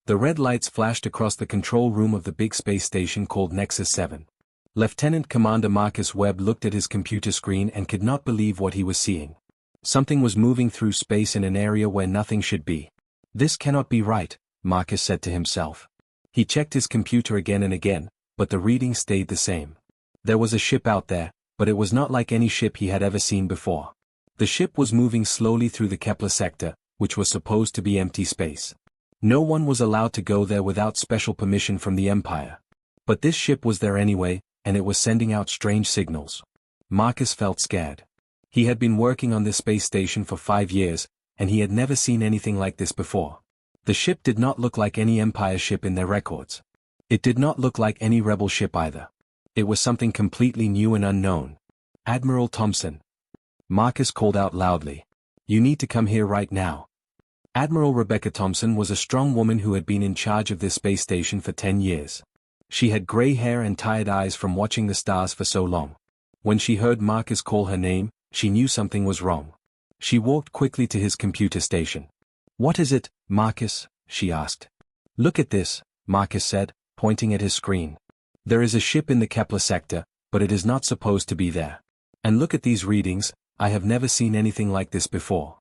The red lights flashed across the control room of the big space station called Nexus 7. Lieutenant Commander Marcus Webb looked at his computer screen and could not believe what he was seeing. Something was moving through space in an area where nothing should be. This cannot be right, Marcus said to himself. He checked his computer again and again, but the reading stayed the same. There was a ship out there, but it was not like any ship he had ever seen before. The ship was moving slowly through the Kepler sector, which was supposed to be empty space. No one was allowed to go there without special permission from the Empire. But this ship was there anyway, and it was sending out strange signals. Marcus felt scared. He had been working on this space station for 5 years, and he had never seen anything like this before. The ship did not look like any Empire ship in their records. It did not look like any Rebel ship either. It was something completely new and unknown. Admiral Thompson. Marcus called out loudly. You need to come here right now. Admiral Rebecca Thompson was a strong woman who had been in charge of this space station for 10 years. She had gray hair and tired eyes from watching the stars for so long. When she heard Marcus call her name, she knew something was wrong. She walked quickly to his computer station. What is it, Marcus? She asked. Look at this, Marcus said, pointing at his screen. There is a ship in the Kepler sector, but it is not supposed to be there. And look at these readings, I have never seen anything like this before.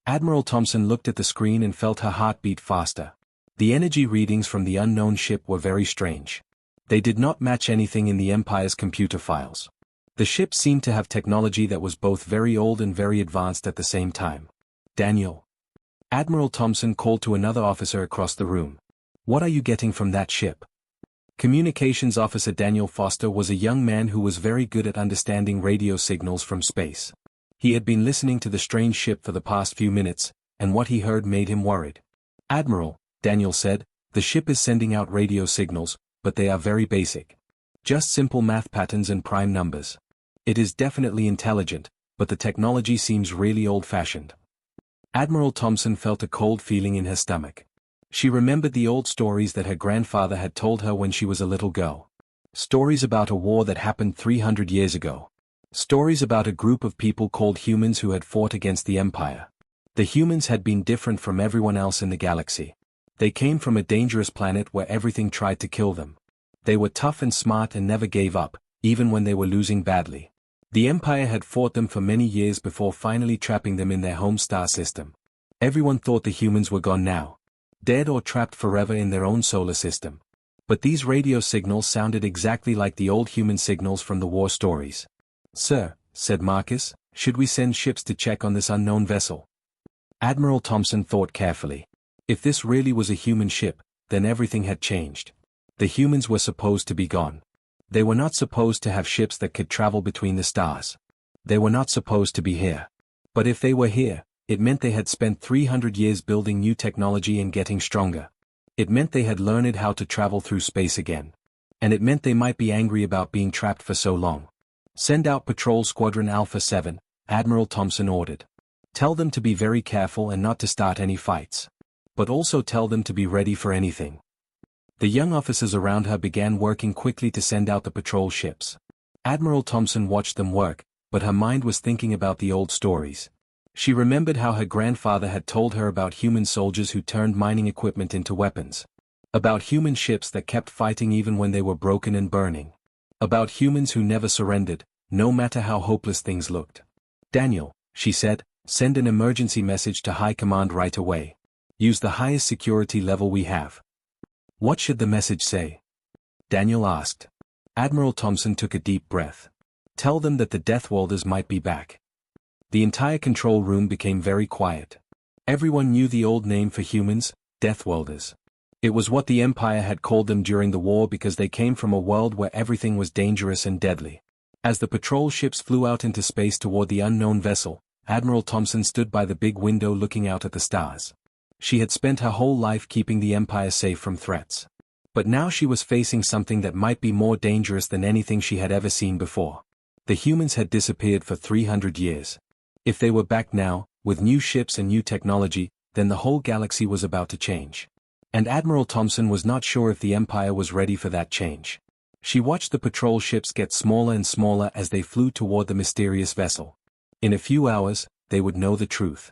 Admiral Thompson looked at the screen and felt her heart beat faster. The energy readings from the unknown ship were very strange. They did not match anything in the Empire's computer files. The ship seemed to have technology that was both very old and very advanced at the same time. Daniel. Admiral Thompson called to another officer across the room. What are you getting from that ship? Communications Officer Daniel Foster was a young man who was very good at understanding radio signals from space. He had been listening to the strange ship for the past few minutes, and what he heard made him worried. Admiral, Daniel said, the ship is sending out radio signals, but they are very basic. Just simple math patterns and prime numbers. It is definitely intelligent, but the technology seems really old-fashioned. Admiral Thompson felt a cold feeling in her stomach. She remembered the old stories that her grandfather had told her when she was a little girl. Stories about a war that happened 300 years ago. Stories about a group of people called humans who had fought against the Empire. The humans had been different from everyone else in the galaxy. They came from a dangerous planet where everything tried to kill them. They were tough and smart and never gave up, even when they were losing badly. The Empire had fought them for many years before finally trapping them in their home star system. Everyone thought the humans were gone now. Dead or trapped forever in their own solar system. But these radio signals sounded exactly like the old human signals from the war stories. Sir, said Marcus, should we send ships to check on this unknown vessel? Admiral Thompson thought carefully. If this really was a human ship, then everything had changed. The humans were supposed to be gone. They were not supposed to have ships that could travel between the stars. They were not supposed to be here. But if they were here, it meant they had spent 300 years building new technology and getting stronger. It meant they had learned how to travel through space again. And it meant they might be angry about being trapped for so long. Send out Patrol Squadron Alpha 7, Admiral Thompson ordered. Tell them to be very careful and not to start any fights. But also tell them to be ready for anything. The young officers around her began working quickly to send out the patrol ships. Admiral Thompson watched them work, but her mind was thinking about the old stories. She remembered how her grandfather had told her about human soldiers who turned mining equipment into weapons. About human ships that kept fighting even when they were broken and burning. About humans who never surrendered, no matter how hopeless things looked. Daniel, she said, send an emergency message to High Command right away. Use the highest security level we have. What should the message say? Daniel asked. Admiral Thompson took a deep breath. Tell them that the Deathwalders might be back. The entire control room became very quiet. Everyone knew the old name for humans, Deathwalders. It was what the Empire had called them during the war because they came from a world where everything was dangerous and deadly. As the patrol ships flew out into space toward the unknown vessel, Admiral Thompson stood by the big window looking out at the stars. She had spent her whole life keeping the Empire safe from threats. But now she was facing something that might be more dangerous than anything she had ever seen before. The humans had disappeared for 300 years. If they were back now, with new ships and new technology, then the whole galaxy was about to change. And Admiral Thompson was not sure if the Empire was ready for that change. She watched the patrol ships get smaller and smaller as they flew toward the mysterious vessel. In a few hours, they would know the truth.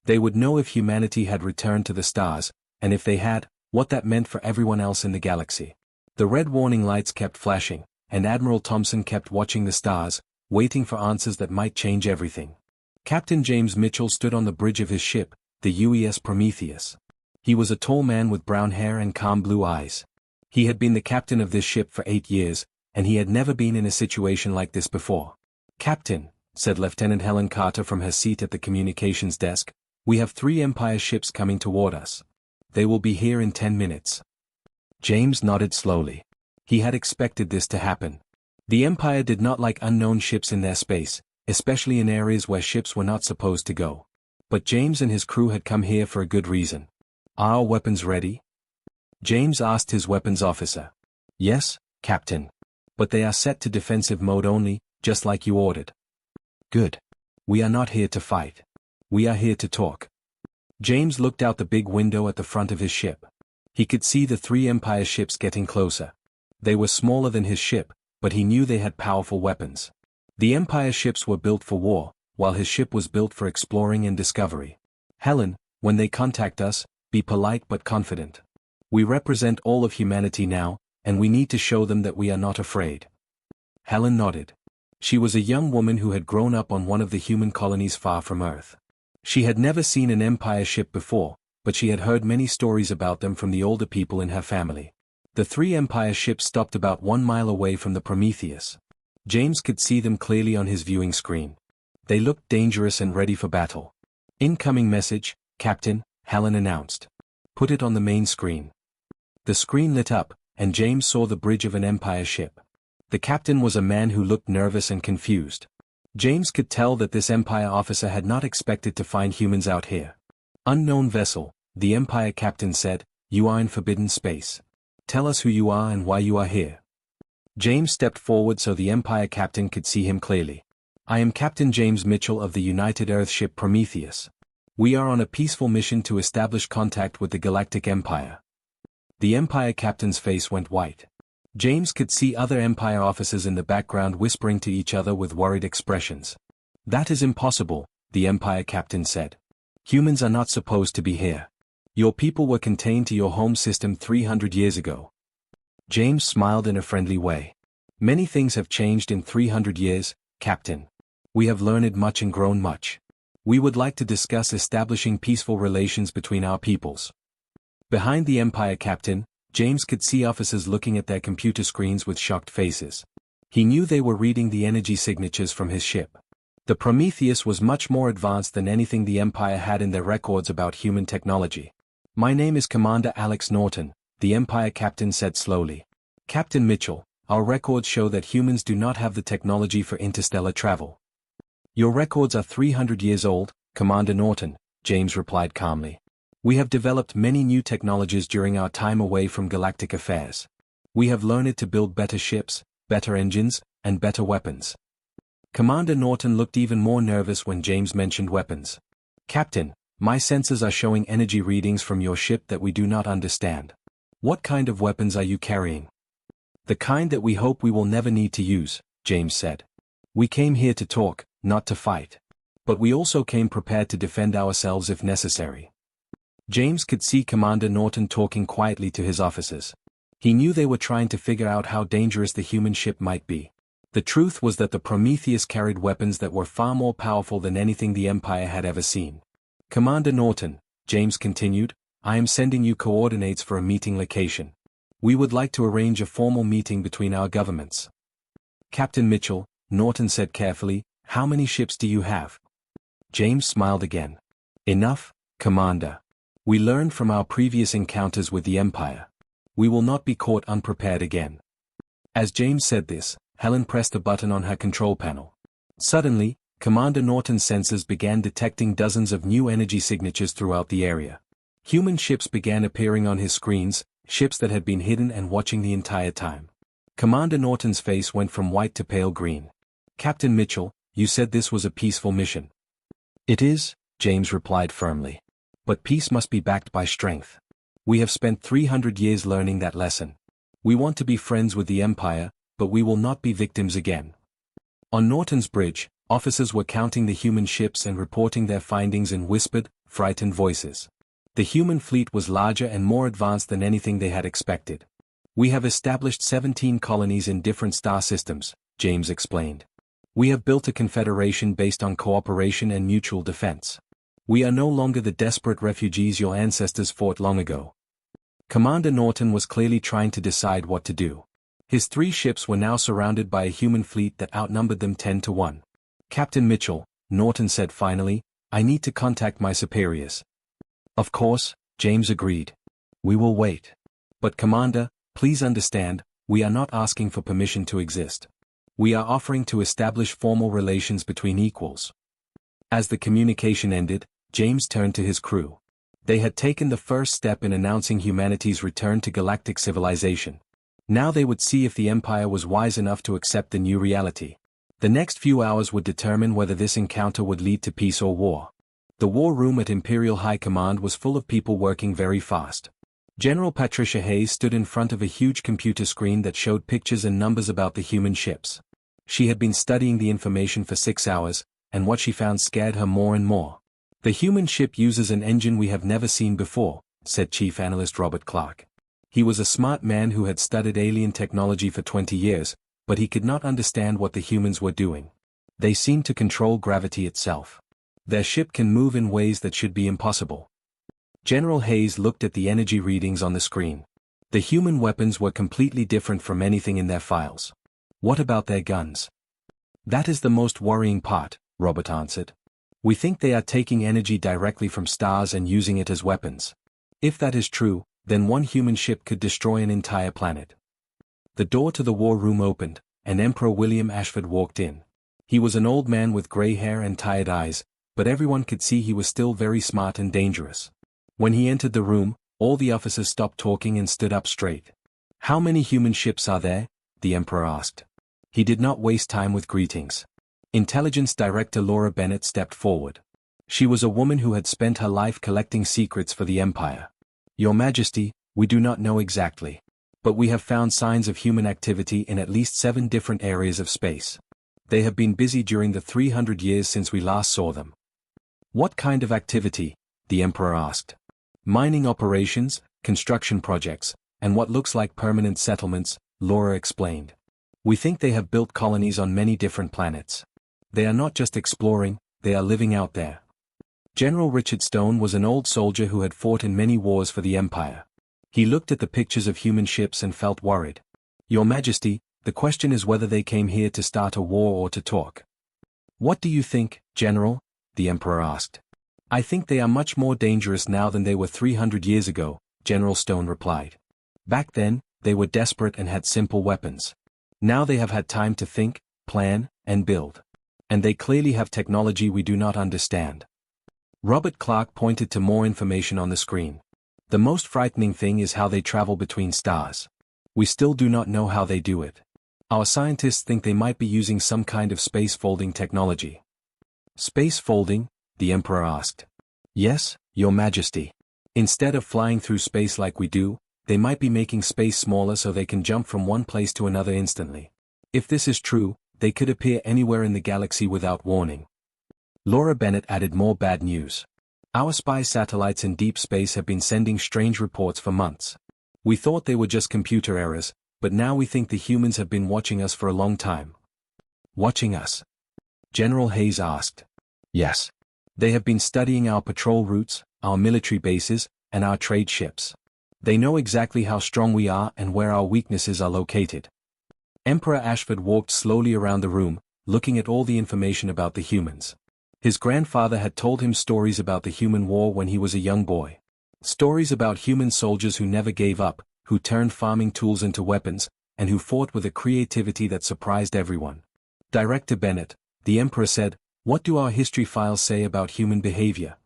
They would know if humanity had returned to the stars, and if they had, what that meant for everyone else in the galaxy. The red warning lights kept flashing, and Admiral Thompson kept watching the stars, waiting for answers that might change everything. Captain James Mitchell stood on the bridge of his ship, the UES Prometheus. He was a tall man with brown hair and calm blue eyes. He had been the captain of this ship for 8 years, and he had never been in a situation like this before. "Captain," said Lieutenant Helen Carter from her seat at the communications desk, "we have 3 Empire ships coming toward us. They will be here in 10 minutes. James nodded slowly. He had expected this to happen. The Empire did not like unknown ships in their space, especially in areas where ships were not supposed to go. But James and his crew had come here for a good reason. "Are our weapons ready?" James asked his weapons officer. "Yes, Captain. But they are set to defensive mode only, just like you ordered." "Good. We are not here to fight. We are here to talk." James looked out the big window at the front of his ship. He could see the 3 Empire ships getting closer. They were smaller than his ship, but he knew they had powerful weapons. The Empire ships were built for war, while his ship was built for exploring and discovery. "Helen, when they contact us, be polite but confident. We represent all of humanity now, and we need to show them that we are not afraid." Helen nodded. She was a young woman who had grown up on one of the human colonies far from Earth. She had never seen an Empire ship before, but she had heard many stories about them from the older people in her family. The 3 Empire ships stopped about 1 mile away from the Prometheus. James could see them clearly on his viewing screen. They looked dangerous and ready for battle. "Incoming message, Captain," Helen announced. "Put it on the main screen." The screen lit up, and James saw the bridge of an Empire ship. The captain was a man who looked nervous and confused. James could tell that this Empire officer had not expected to find humans out here. "Unknown vessel," the Empire captain said, "you are in forbidden space. Tell us who you are and why you are here." James stepped forward so the Empire captain could see him clearly. "I am Captain James Mitchell of the United Earthship Prometheus. We are on a peaceful mission to establish contact with the Galactic Empire." The Empire captain's face went white. James could see other Empire officers in the background whispering to each other with worried expressions. "That is impossible," the Empire captain said. "Humans are not supposed to be here. Your people were contained to your home system 300 years ago." James smiled in a friendly way. "Many things have changed in 300 years, Captain. We have learned much and grown much. We would like to discuss establishing peaceful relations between our peoples." Behind the Empire captain, James could see officers looking at their computer screens with shocked faces. He knew they were reading the energy signatures from his ship. The Prometheus was much more advanced than anything the Empire had in their records about human technology. "My name is Commander Alex Norton," the Empire captain said slowly. "Captain Mitchell, our records show that humans do not have the technology for interstellar travel." "Your records are 300 years old, Commander Norton," James replied calmly. "We have developed many new technologies during our time away from galactic affairs. We have learned to build better ships, better engines, and better weapons." Commander Norton looked even more nervous when James mentioned weapons. "Captain, my sensors are showing energy readings from your ship that we do not understand. What kind of weapons are you carrying?" "The kind that we hope we will never need to use," James said. "We came here to talk, not to fight. But we also came prepared to defend ourselves if necessary." James could see Commander Norton talking quietly to his officers. He knew they were trying to figure out how dangerous the human ship might be. The truth was that the Prometheus carried weapons that were far more powerful than anything the Empire had ever seen. "Commander Norton," James continued, "I am sending you coordinates for a meeting location. We would like to arrange a formal meeting between our governments." "Captain Mitchell," Norton said carefully, "how many ships do you have?" James smiled again. "Enough, Commander. We learned from our previous encounters with the Empire. We will not be caught unprepared again." As James said this, Helen pressed a button on her control panel. Suddenly, Commander Norton's sensors began detecting dozens of new energy signatures throughout the area. Human ships began appearing on his screens, ships that had been hidden and watching the entire time. Commander Norton's face went from white to pale green. "Captain Mitchell, you said this was a peaceful mission." "It is," James replied firmly. "But peace must be backed by strength. We have spent 300 years learning that lesson. We want to be friends with the Empire, but we will not be victims again." On Norton's bridge, officers were counting the human ships and reporting their findings in whispered, frightened voices. The human fleet was larger and more advanced than anything they had expected. We have established 17 colonies in different star systems, James explained. We have built a confederation based on cooperation and mutual defense. We are no longer the desperate refugees your ancestors fought long ago. Commander Norton was clearly trying to decide what to do. His 3 ships were now surrounded by a human fleet that outnumbered them 10-1. Captain Mitchell, Norton said finally, I need to contact my superiors. Of course, James agreed. We will wait. But Commander, please understand, we are not asking for permission to exist. We are offering to establish formal relations between equals. As the communication ended, James turned to his crew. They had taken the first step in announcing humanity's return to galactic civilization. Now they would see if the Empire was wise enough to accept the new reality. The next few hours would determine whether this encounter would lead to peace or war. The war room at Imperial High Command was full of people working very fast. General Patricia Hayes stood in front of a huge computer screen that showed pictures and numbers about the human ships. She had been studying the information for 6 hours, and what she found scared her more and more. The human ship uses an engine we have never seen before, said Chief Analyst Robert Clark. He was a smart man who had studied alien technology for 20 years, but he could not understand what the humans were doing. They seemed to control gravity itself. Their ship can move in ways that should be impossible. General Hayes looked at the energy readings on the screen. The human weapons were completely different from anything in their files. What about their guns? That is the most worrying part, Robert answered. We think they are taking energy directly from stars and using it as weapons. If that is true, then one human ship could destroy an entire planet. The door to the war room opened, and Emperor William Ashford walked in. He was an old man with gray hair and tired eyes, but everyone could see he was still very smart and dangerous. When he entered the room, all the officers stopped talking and stood up straight. How many human ships are there? The Emperor asked. He did not waste time with greetings. Intelligence Director Laura Bennett stepped forward. She was a woman who had spent her life collecting secrets for the Empire. Your Majesty, we do not know exactly. But we have found signs of human activity in at least 7 different areas of space. They have been busy during the 300 years since we last saw them. What kind of activity? The Emperor asked. Mining operations, construction projects, and what looks like permanent settlements, Laura explained. We think they have built colonies on many different planets. They are not just exploring, they are living out there. General Richard Stone was an old soldier who had fought in many wars for the Empire. He looked at the pictures of human ships and felt worried. Your Majesty, the question is whether they came here to start a war or to talk. What do you think, General? The Emperor asked. I think they are much more dangerous now than they were 300 years ago, General Stone replied. Back then, they were desperate and had simple weapons. Now they have had time to think, plan, and build. And they clearly have technology we do not understand. Robert Clark pointed to more information on the screen. The most frightening thing is how they travel between stars. We still do not know how they do it. Our scientists think they might be using some kind of space folding technology. Space folding? The Emperor asked. Yes, Your Majesty. Instead of flying through space like we do, they might be making space smaller so they can jump from one place to another instantly. If this is true, they could appear anywhere in the galaxy without warning. Laura Bennett added more bad news. Our spy satellites in deep space have been sending strange reports for months. We thought they were just computer errors, but now we think the humans have been watching us for a long time. Watching us? General Hayes asked. Yes. They have been studying our patrol routes, our military bases, and our trade ships. They know exactly how strong we are and where our weaknesses are located. Emperor Ashford walked slowly around the room, looking at all the information about the humans. His grandfather had told him stories about the human war when he was a young boy. Stories about human soldiers who never gave up, who turned farming tools into weapons, and who fought with a creativity that surprised everyone. Director Bennett, the Emperor said, what do our history files say about human behavior?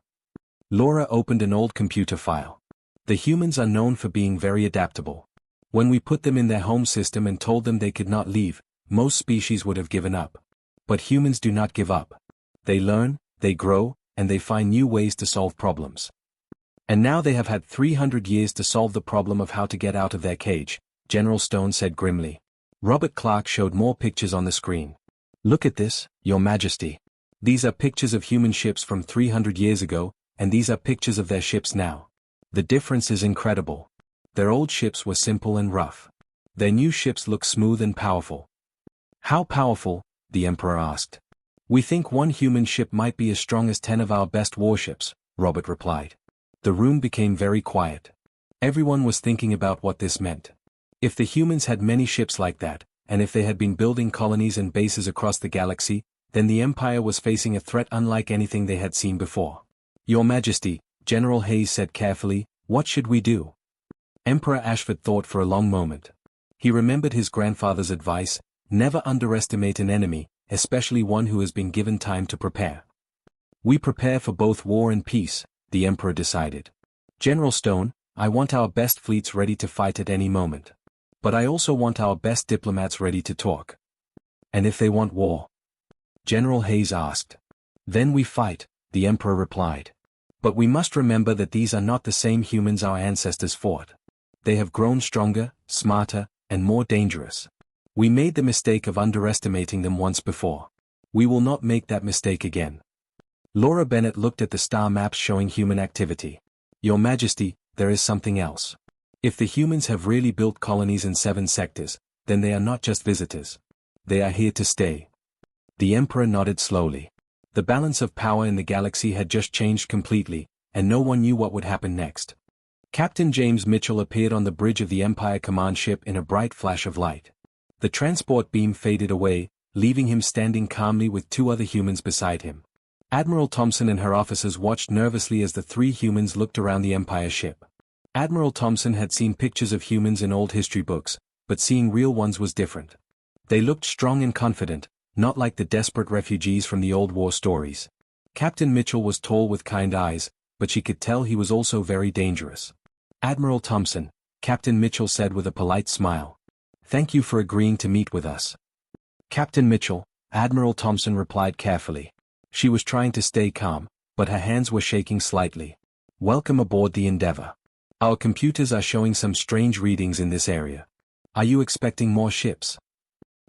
Laura opened an old computer file. The humans are known for being very adaptable. When we put them in their home system and told them they could not leave, most species would have given up. But humans do not give up. They learn, they grow, and they find new ways to solve problems. And now they have had 300 years to solve the problem of how to get out of their cage, General Stone said grimly. Robert Clark showed more pictures on the screen. Look at this, Your Majesty. These are pictures of human ships from 300 years ago, and these are pictures of their ships now. The difference is incredible. Their old ships were simple and rough. Their new ships look smooth and powerful. How powerful? The Emperor asked. We think one human ship might be as strong as 10 of our best warships, Robert replied. The room became very quiet. Everyone was thinking about what this meant. If the humans had many ships like that, and if they had been building colonies and bases across the galaxy, then the Empire was facing a threat unlike anything they had seen before. Your Majesty, General Hayes said carefully, what should we do? Emperor Ashford thought for a long moment. He remembered his grandfather's advice, never underestimate an enemy, especially one who has been given time to prepare. We prepare for both war and peace, the Emperor decided. General Stone, I want our best fleets ready to fight at any moment. But I also want our best diplomats ready to talk. And if they want war? General Hayes asked. Then we fight, the Emperor replied. But we must remember that these are not the same humans our ancestors fought. They have grown stronger, smarter, and more dangerous. We made the mistake of underestimating them once before. We will not make that mistake again. Laura Bennett looked at the star maps showing human activity. Your Majesty, there is something else. If the humans have really built colonies in 7 sectors, then they are not just visitors. They are here to stay. The Emperor nodded slowly. The balance of power in the galaxy had just changed completely, and no one knew what would happen next. Captain James Mitchell appeared on the bridge of the Empire command ship in a bright flash of light. The transport beam faded away, leaving him standing calmly with 2 other humans beside him. Admiral Thompson and her officers watched nervously as the 3 humans looked around the Empire ship. Admiral Thompson had seen pictures of humans in old history books, but seeing real ones was different. They looked strong and confident, not like the desperate refugees from the old war stories. Captain Mitchell was tall with kind eyes, but she could tell he was also very dangerous. Admiral Thompson, Captain Mitchell said with a polite smile. Thank you for agreeing to meet with us. Captain Mitchell, Admiral Thompson replied carefully. She was trying to stay calm, but her hands were shaking slightly. Welcome aboard the Endeavour. Our computers are showing some strange readings in this area. Are you expecting more ships?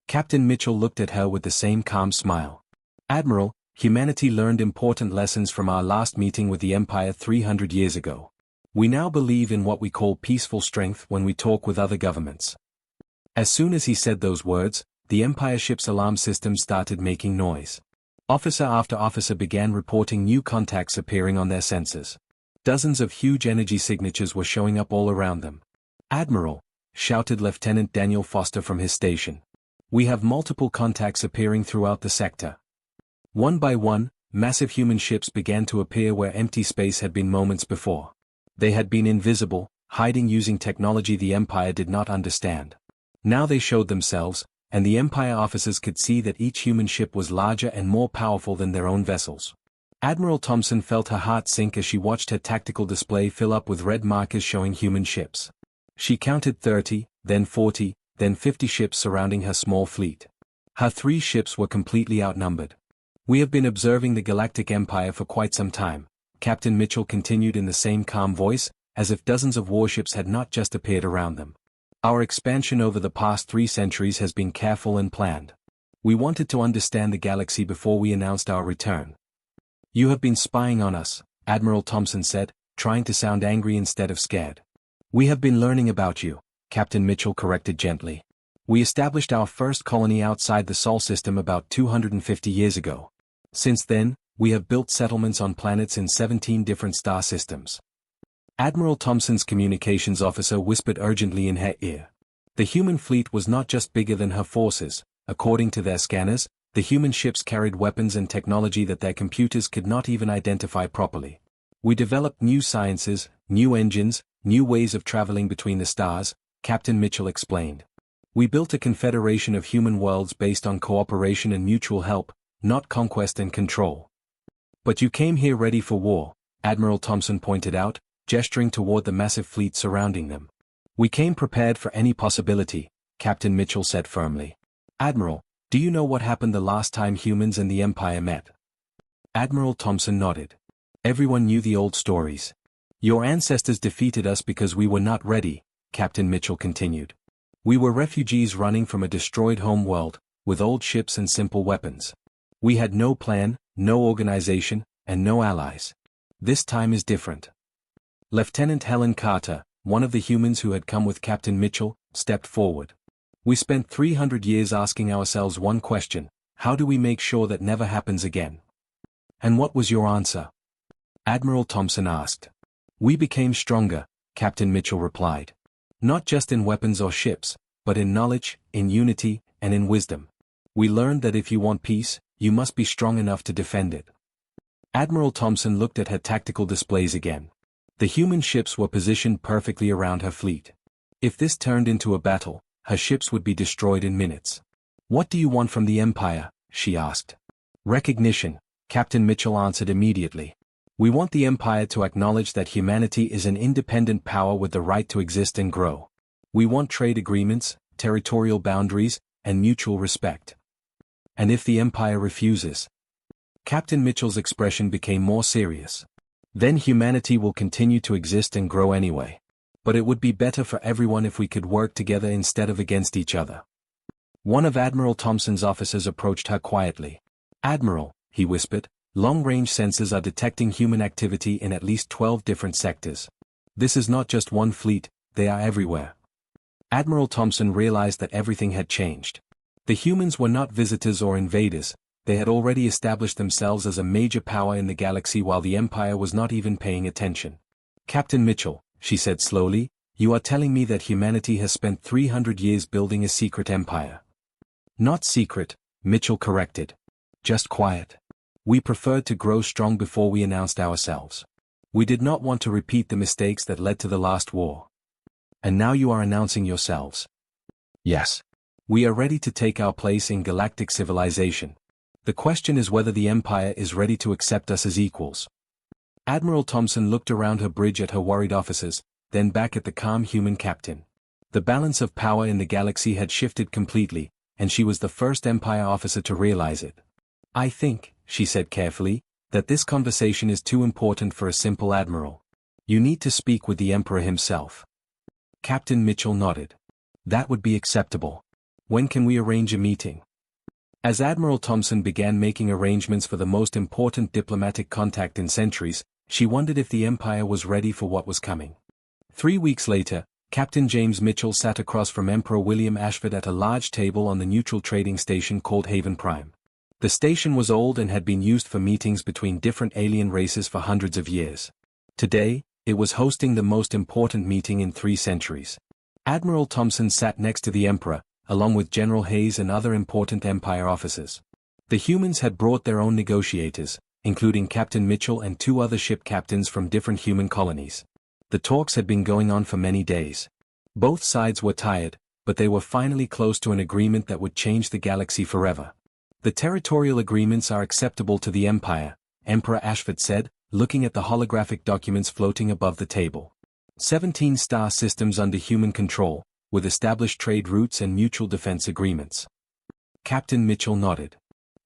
Captain Mitchell looked at her with the same calm smile. Admiral, humanity learned important lessons from our last meeting with the Empire 300 years ago. We now believe in what we call peaceful strength when we talk with other governments. As soon as he said those words, the Empire ship's alarm system started making noise. Officer after officer began reporting new contacts appearing on their sensors. Dozens of huge energy signatures were showing up all around them. Admiral, shouted Lieutenant Daniel Foster from his station. We have multiple contacts appearing throughout the sector. One by one, massive human ships began to appear where empty space had been moments before. They had been invisible, hiding using technology the Empire did not understand. Now they showed themselves, and the Empire officers could see that each human ship was larger and more powerful than their own vessels. Admiral Thompson felt her heart sink as she watched her tactical display fill up with red markers showing human ships. She counted 30, then 40, then 50 ships surrounding her small fleet. Her 3 ships were completely outnumbered. We have been observing the Galactic Empire for quite some time, Captain Mitchell continued in the same calm voice, as if dozens of warships had not just appeared around them. Our expansion over the past 3 centuries has been careful and planned. We wanted to understand the galaxy before we announced our return. You have been spying on us, Admiral Thompson said, trying to sound angry instead of scared. We have been learning about you, Captain Mitchell corrected gently. We established our first colony outside the Sol system about 250 years ago. Since then, we have built settlements on planets in 17 different star systems. Admiral Thompson's communications officer whispered urgently in her ear. The human fleet was not just bigger than her forces. According to their scanners, the human ships carried weapons and technology that their computers could not even identify properly. We developed new sciences, new engines, new ways of traveling between the stars, Captain Mitchell explained. We built a confederation of human worlds based on cooperation and mutual help, not conquest and control. But you came here ready for war, Admiral Thompson pointed out, gesturing toward the massive fleet surrounding them. We came prepared for any possibility, Captain Mitchell said firmly. Admiral, do you know what happened the last time humans and the Empire met? Admiral Thompson nodded. Everyone knew the old stories. Your ancestors defeated us because we were not ready, Captain Mitchell continued. We were refugees running from a destroyed home world, with old ships and simple weapons. We had no plan, no organization, and no allies. This time is different. Lieutenant Helen Carter, one of the humans who had come with Captain Mitchell, stepped forward. We spent 300 years asking ourselves one question: how do we make sure that never happens again? And what was your answer? Admiral Thompson asked. We became stronger, Captain Mitchell replied. Not just in weapons or ships, but in knowledge, in unity, and in wisdom. We learned that if you want peace, you must be strong enough to defend it. Admiral Thompson looked at her tactical displays again. The human ships were positioned perfectly around her fleet. If this turned into a battle, her ships would be destroyed in minutes. What do you want from the Empire? She asked. Recognition, Captain Mitchell answered immediately. We want the Empire to acknowledge that humanity is an independent power with the right to exist and grow. We want trade agreements, territorial boundaries, and mutual respect. And if the Empire refuses? Captain Mitchell's expression became more serious. Then humanity will continue to exist and grow anyway. But it would be better for everyone if we could work together instead of against each other. One of Admiral Thompson's officers approached her quietly. Admiral, he whispered, long-range sensors are detecting human activity in at least 12 different sectors. This is not just one fleet, they are everywhere. Admiral Thompson realized that everything had changed. The humans were not visitors or invaders, they had already established themselves as a major power in the galaxy while the Empire was not even paying attention. Captain Mitchell, she said slowly, you are telling me that humanity has spent 300 years building a secret empire. Not secret, Mitchell corrected. Just quiet. We preferred to grow strong before we announced ourselves. We did not want to repeat the mistakes that led to the last war. And now you are announcing yourselves. Yes. We are ready to take our place in galactic civilization. The question is whether the Empire is ready to accept us as equals. Admiral Thompson looked around her bridge at her worried officers, then back at the calm human captain. The balance of power in the galaxy had shifted completely, and she was the first Empire officer to realize it. I think, she said carefully, that this conversation is too important for a simple admiral. You need to speak with the Emperor himself. Captain Mitchell nodded. That would be acceptable. When can we arrange a meeting? As Admiral Thompson began making arrangements for the most important diplomatic contact in centuries, she wondered if the Empire was ready for what was coming. 3 weeks later, Captain James Mitchell sat across from Emperor William Ashford at a large table on the neutral trading station called Haven Prime. The station was old and had been used for meetings between different alien races for hundreds of years. Today, it was hosting the most important meeting in 3 centuries. Admiral Thompson sat next to the Emperor, along with General Hayes and other important Empire officers. The humans had brought their own negotiators, including Captain Mitchell and 2 other ship captains from different human colonies. The talks had been going on for many days. Both sides were tired, but they were finally close to an agreement that would change the galaxy forever. The territorial agreements are acceptable to the Empire, Emperor Ashford said, looking at the holographic documents floating above the table. 17 star systems under human control, with established trade routes and mutual defense agreements. Captain Mitchell nodded.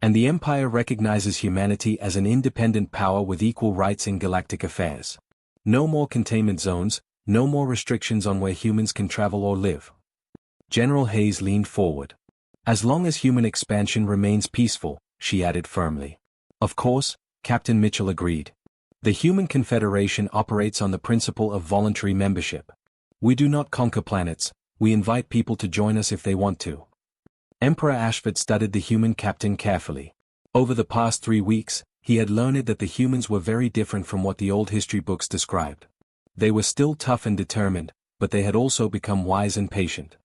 And the Empire recognizes humanity as an independent power with equal rights in galactic affairs. No more containment zones, no more restrictions on where humans can travel or live. General Hayes leaned forward. As long as human expansion remains peaceful, she added firmly. Of course, Captain Mitchell agreed. The Human Confederation operates on the principle of voluntary membership. We do not conquer planets, we invite people to join us if they want to. Emperor Ashford studied the human captain carefully. Over the past 3 weeks, he had learned that the humans were very different from what the old history books described. They were still tough and determined, but they had also become wise and patient.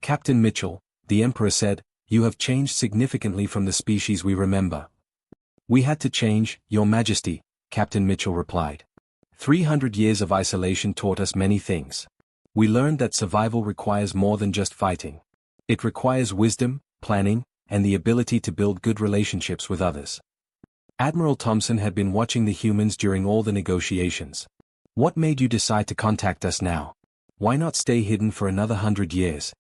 Captain Mitchell, the Emperor said, you have changed significantly from the species we remember. We had to change, Your Majesty, Captain Mitchell replied. 300 years of isolation taught us many things. We learned that survival requires more than just fighting. It requires wisdom, planning, and the ability to build good relationships with others. Admiral Thompson had been watching the humans during all the negotiations. What made you decide to contact us now? Why not stay hidden for another 100 years?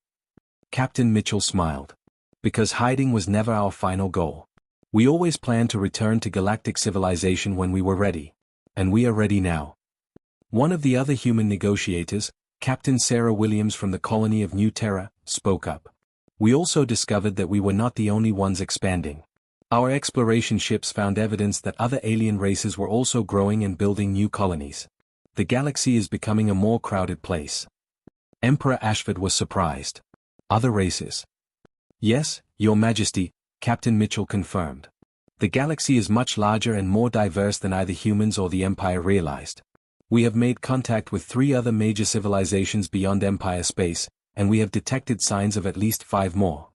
Captain Mitchell smiled. Because hiding was never our final goal. We always planned to return to galactic civilization when we were ready. And we are ready now. One of the other human negotiators, Captain Sarah Williams from the colony of New Terra, spoke up. We also discovered that we were not the only ones expanding. Our exploration ships found evidence that other alien races were also growing and building new colonies. The galaxy is becoming a more crowded place. Emperor Ashford was surprised. Other races? Yes, Your Majesty, Captain Mitchell confirmed. The galaxy is much larger and more diverse than either humans or the Empire realized. We have made contact with 3 other major civilizations beyond Empire space, and we have detected signs of at least 5 more.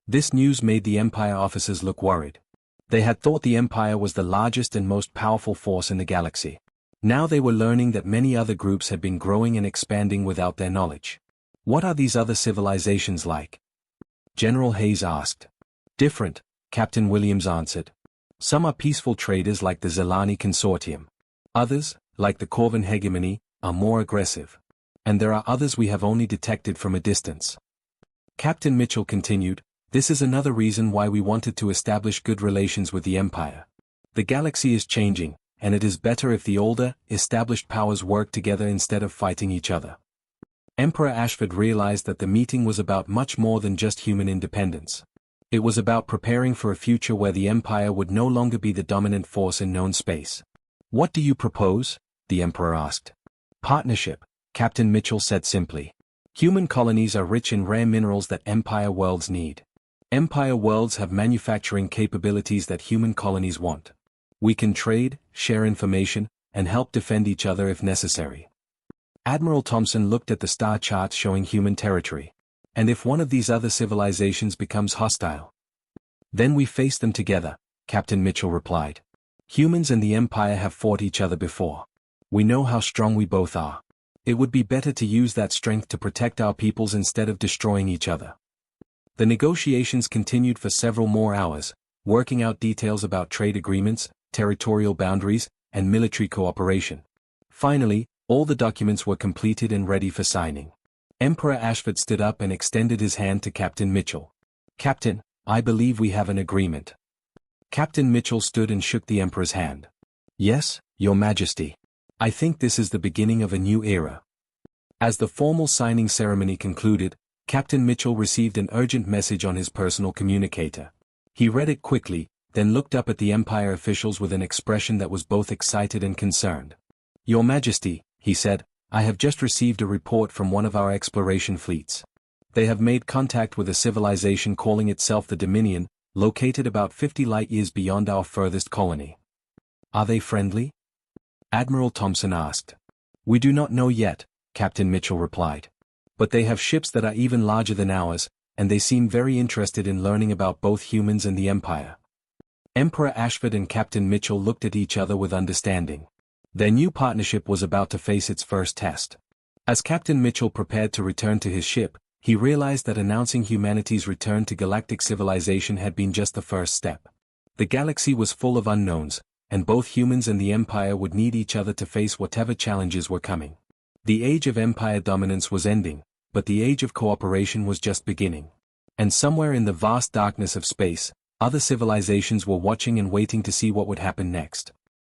This news made the Empire officers look worried. They had thought the Empire was the largest and most powerful force in the galaxy. Now they were learning that many other groups had been growing and expanding without their knowledge. What are these other civilizations like? General Hayes asked. Different, Captain Williams answered. Some are peaceful traders like the Zelani Consortium. Others, like the Corvin Hegemony, are more aggressive. And there are others we have only detected from a distance. Captain Mitchell continued, this is another reason why we wanted to establish good relations with the Empire. The galaxy is changing, and it is better if the older, established powers work together instead of fighting each other. Emperor Ashford realized that the meeting was about much more than just human independence. It was about preparing for a future where the Empire would no longer be the dominant force in known space. What do you propose? The Emperor asked. Partnership, Captain Mitchell said simply. Human colonies are rich in rare minerals that Empire worlds need. Empire worlds have manufacturing capabilities that human colonies want. We can trade, share information, and help defend each other if necessary. Admiral Thompson looked at the star charts showing human territory. And if one of these other civilizations becomes hostile? Then we face them together, Captain Mitchell replied. Humans and the Empire have fought each other before. We know how strong we both are. It would be better to use that strength to protect our peoples instead of destroying each other. The negotiations continued for several more hours, working out details about trade agreements, territorial boundaries, and military cooperation. Finally, all the documents were completed and ready for signing. Emperor Ashford stood up and extended his hand to Captain Mitchell. Captain, I believe we have an agreement. Captain Mitchell stood and shook the Emperor's hand. Yes, Your Majesty. I think this is the beginning of a new era. As the formal signing ceremony concluded, Captain Mitchell received an urgent message on his personal communicator. He read it quickly, then looked up at the Empire officials with an expression that was both excited and concerned. Your Majesty, he said, I have just received a report from one of our exploration fleets. They have made contact with a civilization calling itself the Dominion, located about 50 light-years beyond our furthest colony. Are they friendly? Admiral Thompson asked. We do not know yet, Captain Mitchell replied. But they have ships that are even larger than ours, and they seem very interested in learning about both humans and the Empire. Emperor Ashford and Captain Mitchell looked at each other with understanding. Their new partnership was about to face its first test. As Captain Mitchell prepared to return to his ship, he realized that announcing humanity's return to galactic civilization had been just the first step. The galaxy was full of unknowns, and both humans and the Empire would need each other to face whatever challenges were coming. The age of Empire dominance was ending, but the age of cooperation was just beginning. And somewhere in the vast darkness of space, other civilizations were watching and waiting to see what would happen next.